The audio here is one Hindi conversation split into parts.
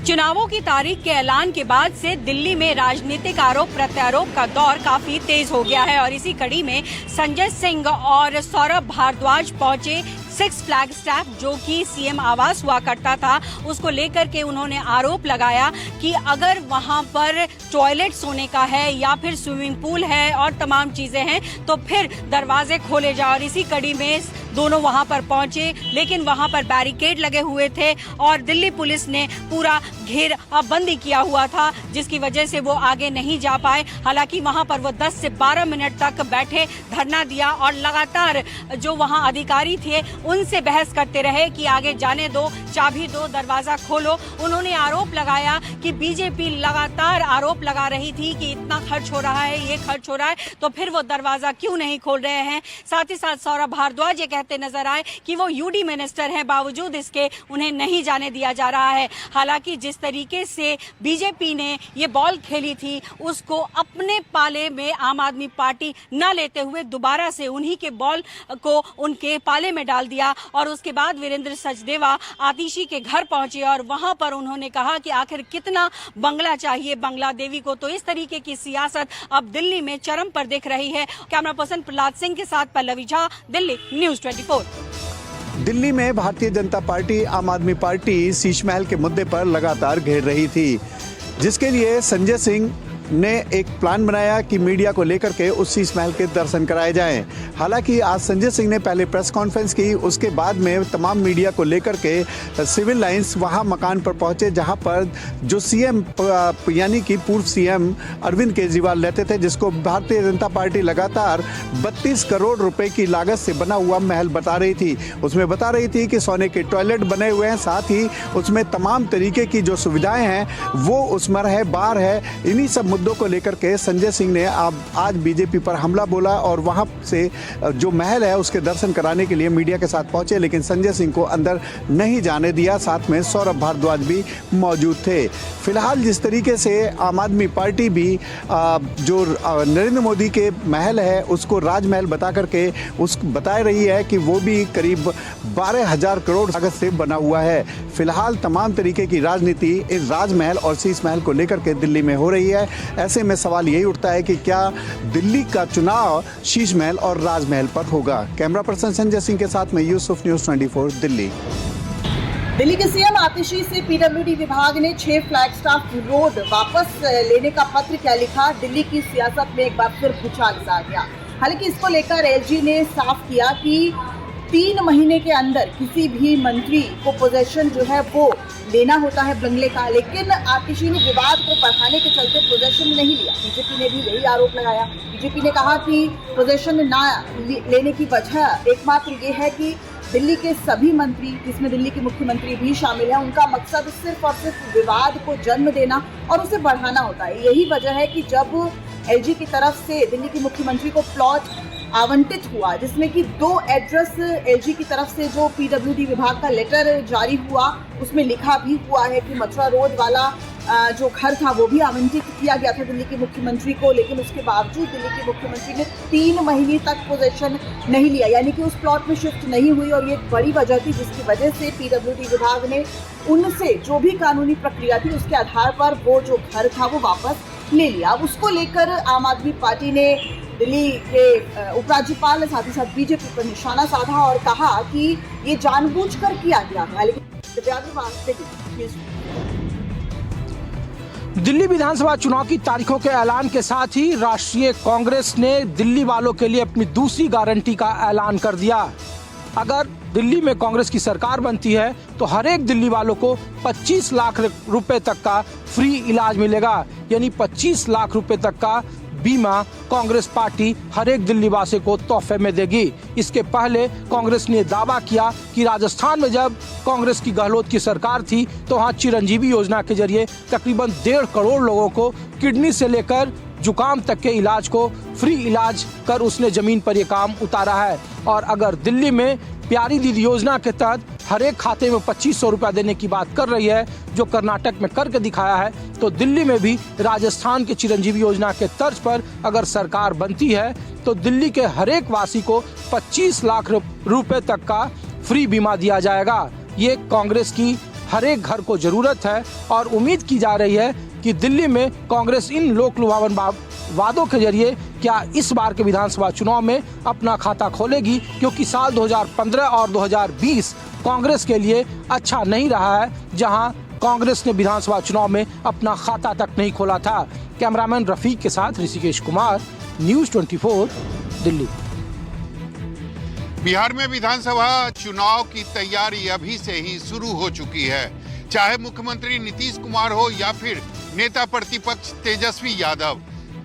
चुनावों की तारीख के ऐलान के बाद से दिल्ली में राजनीतिक आरोप प्रत्यारोप का दौर काफी तेज हो गया है और इसी कड़ी में संजय सिंह और सौरभ भारद्वाज पहुंचे सिक्स फ्लैग स्टैप, जो कि सीएम आवास हुआ करता था, उसको लेकर के उन्होंने आरोप लगाया कि अगर वहां पर टॉयलेट्स होने का है या फिर स्विमिंग पूल है और तमाम चीजें हैं तो फिर दरवाजे खोले जाओ। और इसी कड़ी में दोनों वहां पर पहुंचे, लेकिन वहां पर बैरिकेड लगे हुए थे और दिल्ली पुलिस ने पूरा घेराबंदी किया हुआ था, जिसकी वजह से वो आगे नहीं जा पाए। हालांकि वहां पर वो 10 से 12 मिनट तक बैठे, धरना दिया और लगातार जो वहां अधिकारी थे उनसे बहस करते रहे कि आगे जाने दो, चाबी दो, दरवाजा खोलो। उन्होंने आरोप लगाया कि बीजेपी लगातार आरोप लगा रही थी कि इतना खर्च हो रहा है, ये खर्च हो रहा है, तो फिर वो दरवाजा क्यों नहीं खोल रहे हैं। साथ ही साथ सौरभ भारद्वाज ये कहते नजर आए कि वो यूडी मिनिस्टर हैं, बावजूद इसके उन्हें नहीं जाने दिया जा रहा है। हालांकि जिस तरीके से बीजेपी ने ये बॉल खेली थी उसको अपने पाले में आम आदमी पार्टी न लेते हुए दोबारा से उन्हीं के बॉल को उनके पाले में डाल दिया और उसके बाद वीरेंद्र सचदेवा आतिशी के घर पहुंचे और वहां पर उन्होंने कहा कि आखिर कितना बंगला चाहिए बंगला देवी को। तो इस तरीके की सियासत अब दिल्ली में चरम पर दिख रही है। कैमरा पर्सन प्रहलाद सिंह के साथ पल्लवी झा, दिल्ली न्यूज़ 24। दिल्ली में भारतीय जनता पार्टी आम आदमी पार्टी शीश महल के मुद्दे पर लगातार घेर रही थी, जिसके लिए संजय सिंह ने एक प्लान बनाया कि मीडिया को लेकर के उस शीश महल के दर्शन कराए जाएं। हालांकि आज संजय सिंह ने पहले प्रेस कॉन्फ्रेंस की, उसके बाद में तमाम मीडिया को लेकर के सिविल लाइंस वहां मकान पर पहुंचे, जहां पर जो सीएम यानी कि पूर्व सीएम अरविंद केजरीवाल रहते थे, जिसको भारतीय जनता पार्टी लगातार 32 करोड़ रुपए की लागत से बना हुआ महल बता रही थी। उसमें बता रही थी कि सोने के टॉयलेट बने हुए हैं, साथ ही उसमें तमाम तरीके की जो सुविधाएं हैं वो उसमें है, बार है। इन्हीं सब मुद्दों को लेकर के संजय सिंह ने आज बीजेपी पर हमला बोला और वहां से जो महल है उसके दर्शन कराने के लिए मीडिया के साथ पहुंचे, लेकिन संजय सिंह को अंदर नहीं जाने दिया। साथ में सौरभ भारद्वाज भी मौजूद थे। फिलहाल जिस तरीके से आम आदमी पार्टी भी जो नरेंद्र मोदी के महल है उसको राजमहल बता करके बता रही है कि वो भी करीब 12,000 करोड़ लागत से बना हुआ है। फिलहाल तमाम तरीके की राजनीति इस राजमहल और शीश महल को लेकर के दिल्ली में हो रही है। ऐसे में सवाल यही उठता है कि क्या दिल्ली का चुनाव शीश महल और राजमहल पर होगा। कैमरा पर्सन संजय सिंह के साथ में यूसुफ, न्यूज़ 24 दिल्ली। दिल्ली के सीएम आतिशी से पीडब्ल्यूडी विभाग ने 6 फ्लैगस्टाफ रोड वापस लेने का पत्र क्या लिखा। दिल्ली की सियासत में एक बार फिर भूचाल सा गया। हालांकि इसको लेकर एलजी ने साफ किया कि 3 महीने के अंदर किसी भी मंत्री को पोजेशन जो है वो लेना होता है बंगले का, लेकिन आतिशी ने विवाद को बढ़ाने के चलते पोजेशन नहीं लिया। बीजेपी ने भी यही आरोप लगाया। बीजेपी ने कहा कि पोजेशन ना लेने की वजह एकमात्र ये है कि दिल्ली के सभी मंत्री, जिसमें दिल्ली के मुख्यमंत्री भी शामिल हैं, उनका मकसद सिर्फ और सिर्फ विवाद को जन्म देना और उसे बढ़ाना होता है। यही वजह है कि जब एलजी की तरफ से दिल्ली के मुख्यमंत्री को प्लॉट आवंटित हुआ, जिसमें कि 2 एड्रेस एलजी की तरफ से जो पीडब्ल्यूडी विभाग का लेटर जारी हुआ उसमें लिखा भी हुआ है कि मथुरा रोड वाला जो घर था वो भी आवंटित किया गया था दिल्ली के मुख्यमंत्री को, लेकिन उसके बावजूद दिल्ली के मुख्यमंत्री ने 3 महीने तक पोजेशन नहीं लिया, यानी कि उस प्लॉट में शिफ्ट नहीं हुई। और ये एक बड़ी वजह थी जिसकी वजह से पीडब्ल्यूडी विभाग ने उनसे जो भी कानूनी प्रक्रिया थी उसके आधार पर वो जो घर था वो वापस ले लिया। अब उसको लेकर आम आदमी पार्टी ने दिल्ली के उपराज्यपाल साथ ही साथ बीजेपी पर निशाना साधा और कहा कि ये जानबूझकर किया गया है। लेकिन दिल्ली विधानसभा चुनाव की तारीखों के ऐलान के साथ ही राष्ट्रीय कांग्रेस ने दिल्ली वालों के लिए अपनी दूसरी गारंटी का ऐलान कर दिया। अगर दिल्ली में कांग्रेस की सरकार बनती है तो हर एक दिल्ली वालों को 25 लाख रुपए तक का फ्री इलाज मिलेगा, यानी 25 लाख रुपए तक का बीमा कांग्रेस पार्टी हर एक दिल्ली वासी को तोहफे में देगी। इसके पहले कांग्रेस ने दावा किया कि राजस्थान में जब कांग्रेस की गहलोत की सरकार थी तो वहाँ चिरंजीवी योजना के जरिए तकरीबन 1.5 करोड़ लोगों को किडनी से लेकर जुकाम तक के इलाज को फ्री इलाज कर उसने जमीन पर ये काम उतारा है। और अगर दिल्ली में प्यारी दीदी योजना के तहत हर एक खाते में 2500 रुपया देने की बात कर रही है, जो कर्नाटक में करके दिखाया है, तो दिल्ली में भी राजस्थान के चिरंजीवी योजना के तर्ज पर अगर सरकार बनती है तो दिल्ली के हर एक वासी को 25 लाख रुपए तक का फ्री बीमा दिया जाएगा। ये कांग्रेस की हर एक घर को जरूरत है और उम्मीद की जा रही है कि दिल्ली में कांग्रेस इन लोक लुभावन वादों के जरिए क्या इस बार के विधानसभा चुनाव में अपना खाता खोलेगी, क्योंकि साल 2015 और 2020 कांग्रेस के लिए अच्छा नहीं रहा है, जहां कांग्रेस ने विधानसभा चुनाव में अपना खाता तक नहीं खोला था। कैमरामैन रफीक के साथ ऋषिकेश कुमार, न्यूज़ 24, दिल्ली। बिहार में विधानसभा चुनाव की तैयारी अभी से ही शुरू हो चुकी है। चाहे मुख्यमंत्री नीतीश कुमार हो या फिर नेता प्रतिपक्ष तेजस्वी यादव,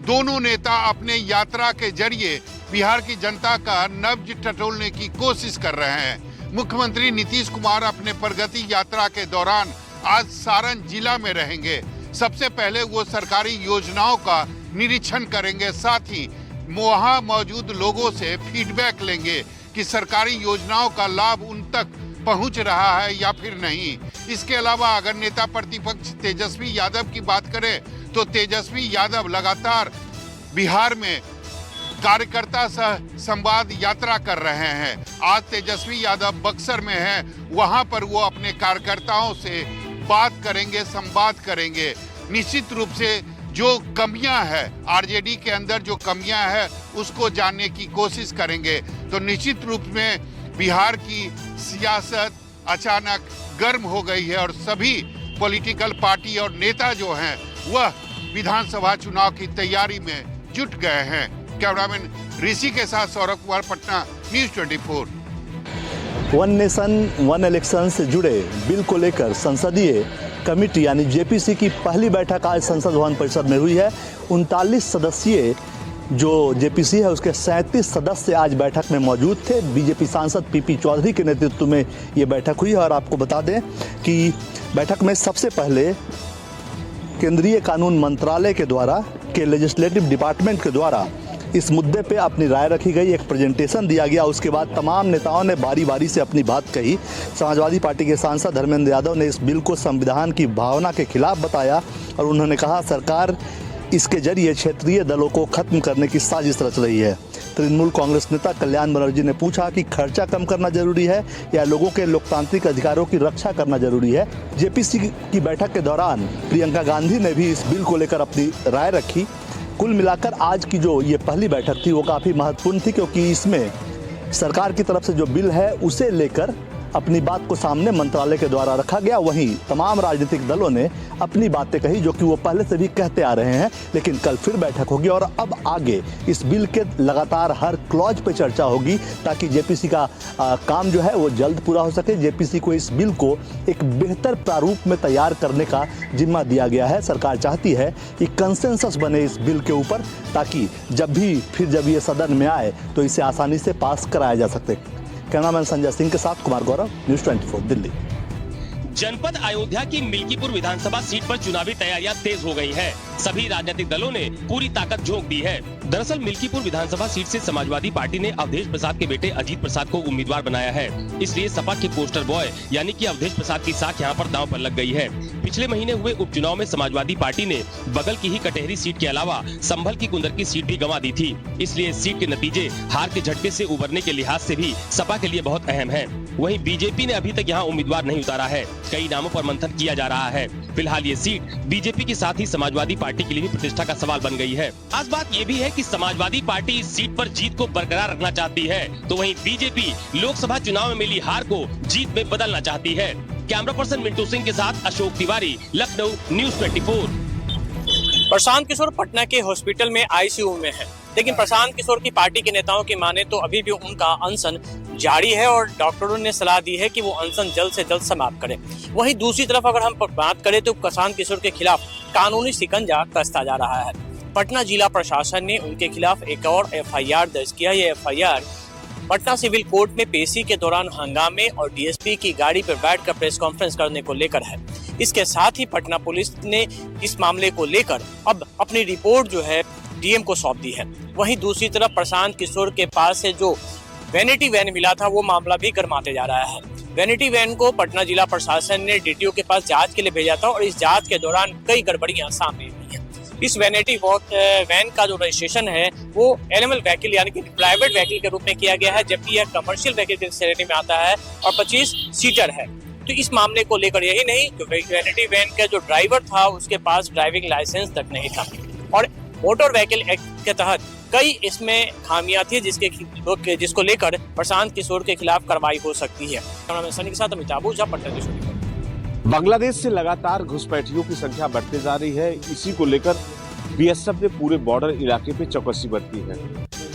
दोनों नेता अपने यात्रा के जरिए बिहार की जनता का नब्ज टटोलने की कोशिश कर रहे हैं। मुख्यमंत्री नीतीश कुमार अपने प्रगति यात्रा के दौरान आज सारण जिला में रहेंगे। सबसे पहले वो सरकारी योजनाओं का निरीक्षण करेंगे, साथ ही वहाँ मौजूद लोगों से फीडबैक लेंगे कि सरकारी योजनाओं का लाभ उन तक पहुंच रहा है या फिर नहीं। इसके अलावा अगर नेता प्रतिपक्ष तेजस्वी यादव की बात करें तो तेजस्वी यादव लगातार बिहार में कार्यकर्ता सह संवाद यात्रा कर रहे हैं। आज तेजस्वी यादव बक्सर में हैं, वहां पर वो अपने कार्यकर्ताओं से बात करेंगे, संवाद करेंगे। निश्चित रूप से जो कमियां हैं आरजेडी के अंदर, जो कमियां हैं उसको जानने की कोशिश करेंगे। तो निश्चित रूप में बिहार की सियासत अचानक गर्म हो गई है और सभी पॉलिटिकल पार्टी और नेता जो हैं वह विधानसभा चुनाव की तैयारी में जुट गए हैं। कैमरामैन ऋषि के साथ Saurabh Kumar, Patna, news 24। One nation one election से जुड़े बिल को लेकर संसदीय कमेटी यानी जेपीसी की पहली बैठक आज संसद भवन परिसर में हुई है। 39 सदस्यीय जो जेपीसी है उसके 37 सदस्य आज बैठक में मौजूद थे। बीजेपी सांसद पीपी चौधरी के नेतृत्व में ये बैठक हुई है और आपको बता दें कि बैठक में सबसे पहले केंद्रीय कानून मंत्रालय के द्वारा के लेजिस्लेटिव डिपार्टमेंट के द्वारा इस मुद्दे पे अपनी राय रखी गई, एक प्रेजेंटेशन दिया गया। उसके बाद तमाम नेताओं ने बारी बारी से अपनी बात कही। समाजवादी पार्टी के सांसद धर्मेंद्र यादव ने इस बिल को संविधान की भावना के खिलाफ बताया और उन्होंने कहा सरकार इसके जरिए क्षेत्रीय दलों को खत्म करने की साजिश रच रही है। तृणमूल कांग्रेस नेता कल्याण बनर्जी ने पूछा कि खर्चा कम करना जरूरी है या लोगों के लोकतांत्रिक अधिकारों की रक्षा करना जरूरी है। जेपीसी की बैठक के दौरान प्रियंका गांधी ने भी इस बिल को लेकर अपनी राय रखी। कुल मिलाकर आज की जो ये पहली बैठक थी वो काफ़ी महत्वपूर्ण थी, क्योंकि इसमें सरकार की तरफ से जो बिल है उसे लेकर अपनी बात को सामने मंत्रालय के द्वारा रखा गया। वहीं तमाम राजनीतिक दलों ने अपनी बातें कही जो कि वो पहले से भी कहते आ रहे हैं, लेकिन कल फिर बैठक होगी और अब आगे इस बिल के लगातार हर क्लॉज पे चर्चा होगी ताकि जेपीसी का काम जो है वो जल्द पूरा हो सके। जेपीसी को इस बिल को एक बेहतर प्रारूप में तैयार करने का जिम्मा दिया गया है। सरकार चाहती है कि कंसेंसस बने इस बिल के ऊपर ताकि जब ये सदन में आए तो इसे आसानी से पास कराया जा सकते। कैमरामैन संजय सिंह के साथ कुमार गौरव, न्यूज़ 24, दिल्ली। जनपद अयोध्या की मिल्कीपुर विधानसभा सीट पर चुनावी तैयारियां तेज हो गई है। सभी राजनीतिक दलों ने पूरी ताकत झोंक दी है। दरअसल मिल्कीपुर विधानसभा सीट से समाजवादी पार्टी ने अवधेश प्रसाद के बेटे अजीत प्रसाद को उम्मीदवार बनाया है। इसलिए सपा के पोस्टर बॉय यानी कि अवधेश प्रसाद की साख यहाँ पर दांव पर लग गई है। पिछले महीने हुए उपचुनाव में समाजवादी पार्टी ने बगल की ही कटहरी सीट के अलावा संभल की कुंदर की सीट भी गंवा दी थी। इसलिए इस सीट के नतीजे हार के झटके से उबरने के लिहाज से भी सपा के लिए बहुत अहम है। वहीं बीजेपी ने अभी तक यहाँ उम्मीदवार नहीं उतारा है। कई नामों पर मंथन किया जा रहा है। फिलहाल ये सीट बीजेपी के साथ ही समाजवादी पार्टी के लिए भी प्रतिष्ठा का सवाल बन गई है। खास बात ये भी है कि समाजवादी पार्टी इस सीट पर जीत को बरकरार रखना चाहती है, तो वहीं बीजेपी लोकसभा चुनाव में मिली हार को जीत में बदलना चाहती है। कैमरा पर्सन मिंटू सिंह के साथ अशोक तिवारी, लखनऊ, न्यूज़ 24। प्रशांत किशोर पटना के हॉस्पिटल में आईसीयू में है, लेकिन प्रशांत किशोर की पार्टी के नेताओं की माने तो अभी भी उनका अनशन जारी है और डॉक्टरों ने सलाह दी है कि वो अनशन जल्द से जल्द समाप्त करें। वहीं दूसरी तरफ अगर हम बात करें तो प्रशांत किशोर के खिलाफ कानूनी शिकंजा कसता जा रहा है। पटना जिला प्रशासन ने उनके खिलाफ एक और एफआईआर दर्ज किया। ये एफआईआर पटना सिविल कोर्ट में पेशी के दौरान हंगामे और डीएसपी की गाड़ी पर बैठकर प्रेस कॉन्फ्रेंस करने को लेकर है। इसके साथ ही पटना पुलिस ने इस मामले को लेकर अब अपनी रिपोर्ट जो है डीएम को सौंप दी है। वहीं दूसरी तरफ प्रशांत किशोर के पास से जो वैनिटी वैन मिला था वो मामला भी गर्माते जा रहा है। वैनिटी वैन को पटना जिला प्रशासन ने डीटीओ के पास जांच के लिए भेजा था और इस जांच के दौरान कई गड़बड़ियां सामने आई हैं। इस वैनिटी वैन का जो रजिस्ट्रेशन है वो एनिमल व्हीकल यानी कि प्राइवेट व्हीकल के रूप में किया गया है, जबकि यह कमर्शियल व्हीकल के श्रेणी में आता है और 25 सीटर है। तो इस मामले को लेकर यही नहीं जो वैनिटी वैन का जो ड्राइवर था उसके पास ड्राइविंग लाइसेंस तक नहीं था और मोटर व्हीकल एक्ट के तहत कई इसमें खामियां थी जिसको लेकर प्रशांत किशोर के खिलाफ कार्रवाई हो सकती है। कैमरामैन सनी के साथ अमिताभ ओझा, पटना न्यूज़ 24। बांग्लादेश से लगातार घुसपैठियों की संख्या बढ़ते जा रही है। इसी को लेकर बीएसएफ ने पूरे बॉर्डर इलाके पे चौकसी बरती है।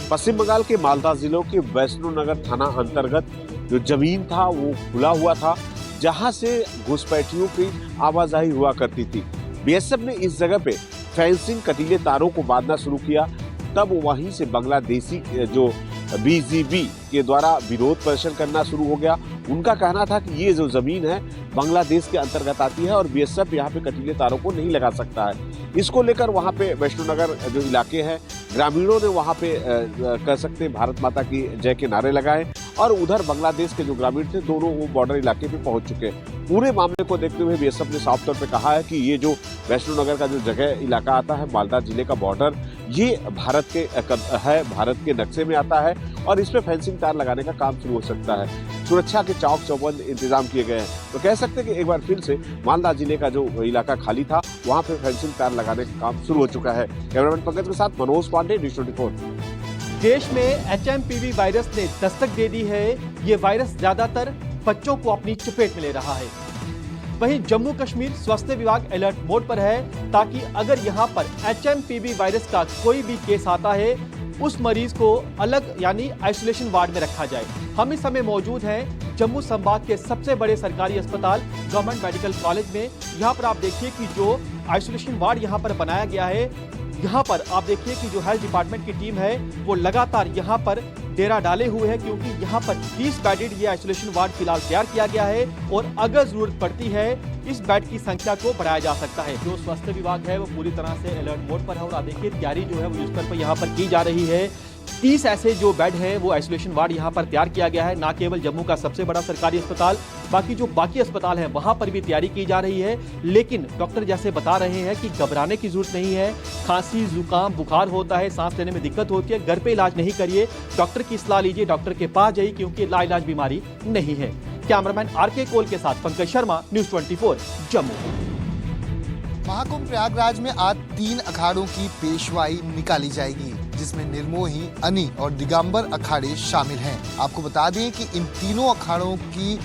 पश्चिम बंगाल के मालदा जिलों के वैष्णो नगर थाना अंतर्गत जो जमीन था वो खुला हुआ था, जहां से घुसपैठियों की आवाजाही हुआ करती थी। बीएसएफ ने इस जगह पे फेंसिंग कटीले तारों को बांधना शुरू किया। तब वहीं से बांग्लादेशी जो बीजीबी के द्वारा विरोध प्रदर्शन करना शुरू हो गया। उनका कहना था कि ये जो जमीन है बांग्लादेश के अंतर्गत आती है और बीएसएफ यहाँ पे कटीले तारों को नहीं लगा सकता है। इसको लेकर वहाँ पे वैष्णो नगर जो इलाके हैं, ग्रामीणों ने वहाँ पे कह सकते हैं भारत माता की जय के नारे लगाए और उधर बांग्लादेश के जो ग्रामीण थे दोनों वो बॉर्डर इलाके पे पहुंच चुके हैं। पूरे मामले को देखते हुए बीएसएफ ने साफ तौर पे कहा है कि ये जो वैष्णो नगर का जो जगह इलाका आता है मालदा जिले का बॉर्डर, ये भारत के नक्शे में आता है और इसमें फेंसिंग तार लगाने का काम शुरू हो सकता है। सुरक्षा के चाक चौबंद इंतजाम किए गए हैं। तो कह सकते हैं कि एक बार फिर से मालदा जिले का जो इलाका खाली था वहाँ पे फेंसिंग तार लगाने का काम शुरू हो चुका है। कैमरामैन पंकज के साथ मनोज पांडे, न्यूज़ 24। देश में HMPV वायरस ने दस्तक दे दी है। ये वायरस ज्यादातर बच्चों को अपनी चपेट में ले रहा है। वहीं जम्मू कश्मीर स्वास्थ्य विभाग अलर्ट मोड पर है ताकि अगर यहां पर HMPV वायरस का कोई भी केस आता है उस मरीज को अलग यानी आइसोलेशन वार्ड में रखा जाए। हम इस समय मौजूद हैं जम्मू संभाग के सबसे बड़े सरकारी अस्पताल गवर्नमेंट मेडिकल कॉलेज में। यहाँ पर आप देखिए कि जो आइसोलेशन वार्ड यहाँ पर बनाया गया है, यहाँ पर आप देखिए कि जो हेल्थ डिपार्टमेंट की टीम है वो लगातार यहाँ पर डेरा डाले हुए हैं क्योंकि यहाँ पर 30 बेडेड ये आइसोलेशन वार्ड फिलहाल तैयार किया गया है और अगर जरूरत पड़ती है इस बेड की संख्या को बढ़ाया जा सकता है। जो स्वास्थ्य विभाग है वो पूरी तरह से अलर्ट मोड पर है और आप देखिए तैयारी जो है वो इस पर यहाँ पर की जा रही है। 30 ऐसे जो बेड है वो आइसोलेशन वार्ड यहाँ पर तैयार किया गया है। ना केवल जम्मू का सबसे बड़ा सरकारी अस्पताल, बाकी अस्पताल हैं वहां पर भी तैयारी की जा रही है। लेकिन डॉक्टर जैसे बता रहे हैं कि घबराने की जरूरत नहीं है। खांसी, जुकाम, बुखार होता है, सांस लेने में दिक्कत होती है, घर पे इलाज नहीं करिए, डॉक्टर की सलाह लीजिए, डॉक्टर के पास जाइए क्योंकि लाइलाज बीमारी नहीं है। कैमरामैन RK कोल के साथ पंकज शर्मा, न्यूज़ 24 जम्मू। महाकुंभ प्रयागराज में आज 3 अखाड़ों की पेशवाई निकाली जाएगी जिसमें निर्मोही, अनी और दिगंबर अखाड़े शामिल हैं। आपको बता दें कि इन तीनों अखाड़ों की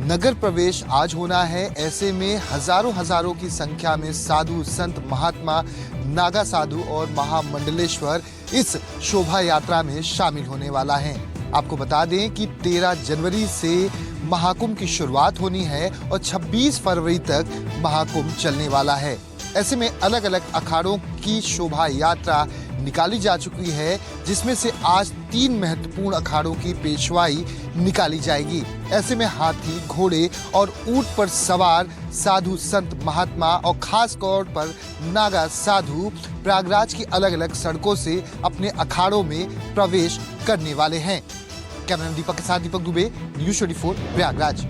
नगर प्रवेश आज होना है। ऐसे में हजारों की संख्या में साधु, संत, महात्मा, नागा साधु और महामंडलेश्वर इस शोभा यात्रा में शामिल होने वाला है। आपको बता दें कि 13 जनवरी से महाकुंभ की शुरुआत होनी है और 26 फरवरी तक महाकुंभ चलने वाला है। ऐसे में अलग अलग अखाड़ों की शोभा यात्रा निकाली जा चुकी है जिसमें से आज 3 महत्वपूर्ण अखाड़ों की पेशवाई निकाली जाएगी। ऐसे में हाथी, घोड़े और ऊंट पर सवार साधु, संत, महात्मा और खास तौर पर नागा साधु प्रयागराज की अलग अलग सड़कों से अपने अखाड़ों में प्रवेश करने वाले हैं। कैमरामैन दीपक के साथ दीपक दुबे, न्यूज़ 24 प्रयागराज।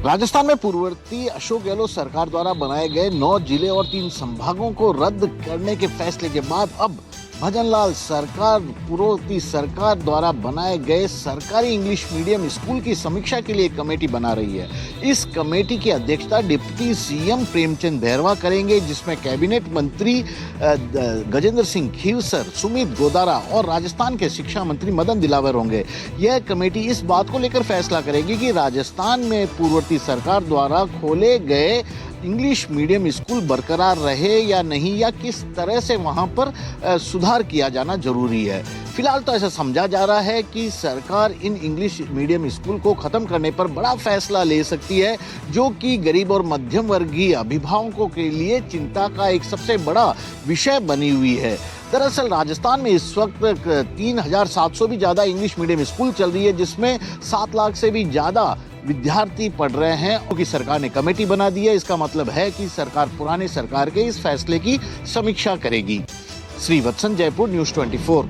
राजस्थान में पूर्ववर्ती अशोक गहलोत सरकार द्वारा बनाए गए 9 जिले और 3 संभागों को रद्द करने के फैसले के बाद अब भजनलाल सरकार पूर्ववर्ती सरकार द्वारा बनाए गए सरकारी इंग्लिश मीडियम स्कूल की समीक्षा के लिए एक कमेटी बना रही है। इस कमेटी की अध्यक्षता डिप्टी सीएम प्रेमचंद बैरवा करेंगे जिसमें कैबिनेट मंत्री गजेंद्र सिंह खीवसर, सुमित गोदारा और राजस्थान के शिक्षा मंत्री मदन दिलावर होंगे। यह कमेटी इस बात को लेकर फैसला करेगी कि राजस्थान में पूर्ववर्ती सरकार द्वारा खोले गए इंग्लिश मीडियम स्कूल बरकरार रहे या नहीं, या किस तरह से वहां पर सुधार किया जाना जरूरी है। फिलहाल तो ऐसा समझा जा रहा है कि सरकार इन इंग्लिश मीडियम स्कूल को खत्म करने पर बड़ा फैसला ले सकती है जो कि गरीब और मध्यम वर्गीय अभिभावकों के लिए चिंता का एक सबसे बड़ा विषय बनी हुई है। दरअसल राजस्थान में इस वक्त 3700 भी ज्यादा इंग्लिश मीडियम स्कूल चल रही है जिसमें 7 लाख से भी ज्यादा विद्यार्थी पढ़ रहे हैं क्योंकि सरकार ने कमेटी बना दी है। इसका मतलब है कि सरकार पुराने सरकार के इस फैसले की समीक्षा करेगी। श्रीवत्सन, जयपुर, न्यूज़ 24।